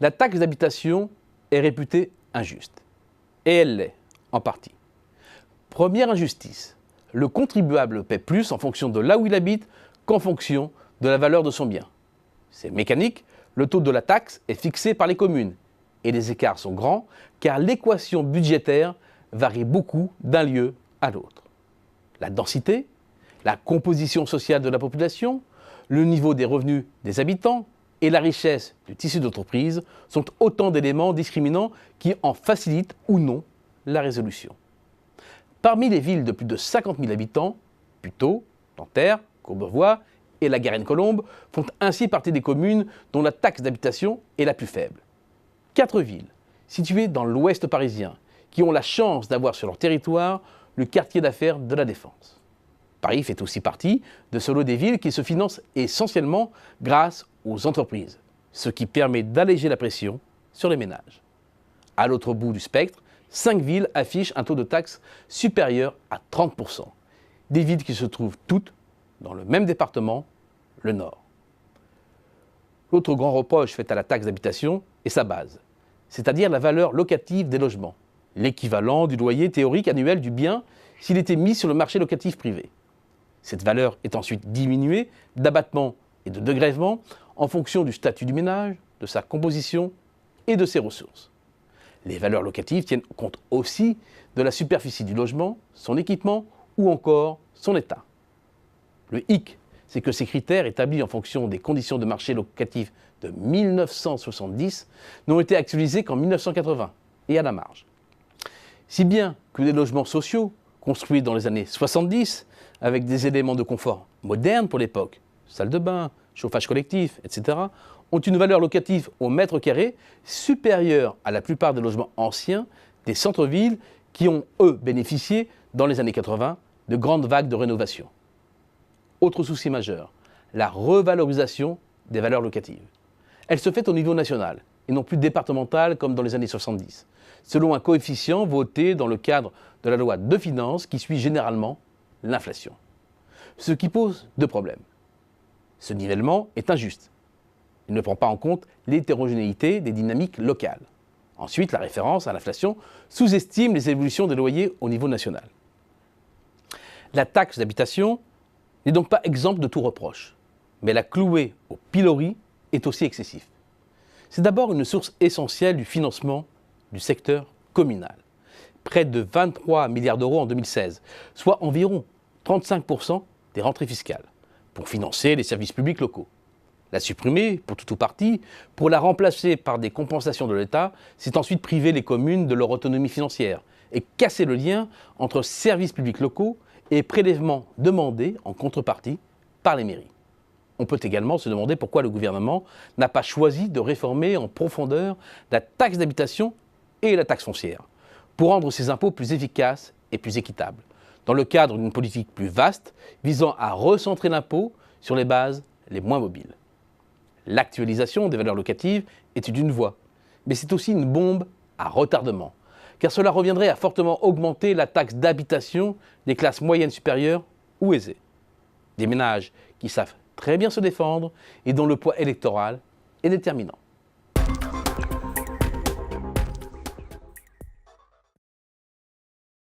La taxe d'habitation est réputée injuste. Et elle l'est, en partie. Première injustice, le contribuable paie plus en fonction de là où il habite qu'en fonction de la valeur de son bien. C'est mécanique, le taux de la taxe est fixé par les communes et les écarts sont grands car l'équation budgétaire varie beaucoup d'un lieu à l'autre. La densité, la composition sociale de la population, le niveau des revenus des habitants et la richesse du tissu d'entreprise sont autant d'éléments discriminants qui en facilitent ou non la résolution. Parmi les villes de plus de 50 000 habitants, Puteaux, Nanterre, Courbevoie et la Garenne-Colombes font ainsi partie des communes dont la taxe d'habitation est la plus faible. 4 villes, situées dans l'ouest parisien, qui ont la chance d'avoir sur leur territoire le quartier d'affaires de la Défense. Paris fait aussi partie de ce lot des villes qui se financent essentiellement grâce aux entreprises, ce qui permet d'alléger la pression sur les ménages. À l'autre bout du spectre, 5 villes affichent un taux de taxe supérieur à 30%. Des villes qui se trouvent toutes dans le même département, le Nord. L'autre grand reproche fait à la taxe d'habitation est sa base, c'est-à-dire la valeur locative des logements, l'équivalent du loyer théorique annuel du bien s'il était mis sur le marché locatif privé. Cette valeur est ensuite diminuée d'abattements et de dégrèvements en fonction du statut du ménage, de sa composition et de ses ressources. Les valeurs locatives tiennent compte aussi de la superficie du logement, son équipement ou encore son état. Le hic, c'est que ces critères établis en fonction des conditions de marché locatif de 1970 n'ont été actualisés qu'en 1980 et à la marge. Si bien que les logements sociaux, construits dans les années 70, avec des éléments de confort modernes pour l'époque, salle de bain, chauffage collectif, etc., ont une valeur locative au mètre carré supérieure à la plupart des logements anciens des centres-villes qui ont, eux, bénéficié, dans les années 80, de grandes vagues de rénovation. Autre souci majeur, la revalorisation des valeurs locatives. Elle se fait au niveau national et non plus départemental comme dans les années 70, selon un coefficient voté dans le cadre de la loi de finances qui suit généralement l'inflation. Ce qui pose 2 problèmes. Ce nivellement est injuste. Il ne prend pas en compte l'hétérogénéité des dynamiques locales. Ensuite, la référence à l'inflation sous-estime les évolutions des loyers au niveau national. La taxe d'habitation n'est donc pas exempte de tout reproche, mais la clouer au pilori est aussi excessif. C'est d'abord une source essentielle du financement du secteur communal. Près de 23 milliards d'euros en 2016, soit environ 35% des rentrées fiscales, pour financer les services publics locaux. La supprimer, pour tout ou partie, pour la remplacer par des compensations de l'État, c'est ensuite priver les communes de leur autonomie financière et casser le lien entre services publics locaux et prélèvements demandés en contrepartie par les mairies. On peut également se demander pourquoi le gouvernement n'a pas choisi de réformer en profondeur la taxe d'habitation et la taxe foncière, pour rendre ces impôts plus efficaces et plus équitables, dans le cadre d'une politique plus vaste visant à recentrer l'impôt sur les bases les moins mobiles. L'actualisation des valeurs locatives est une voie, mais c'est aussi une bombe à retardement, car cela reviendrait à fortement augmenter la taxe d'habitation des classes moyennes supérieures ou aisées. Des ménages qui savent très bien se défendre et dont le poids électoral est déterminant.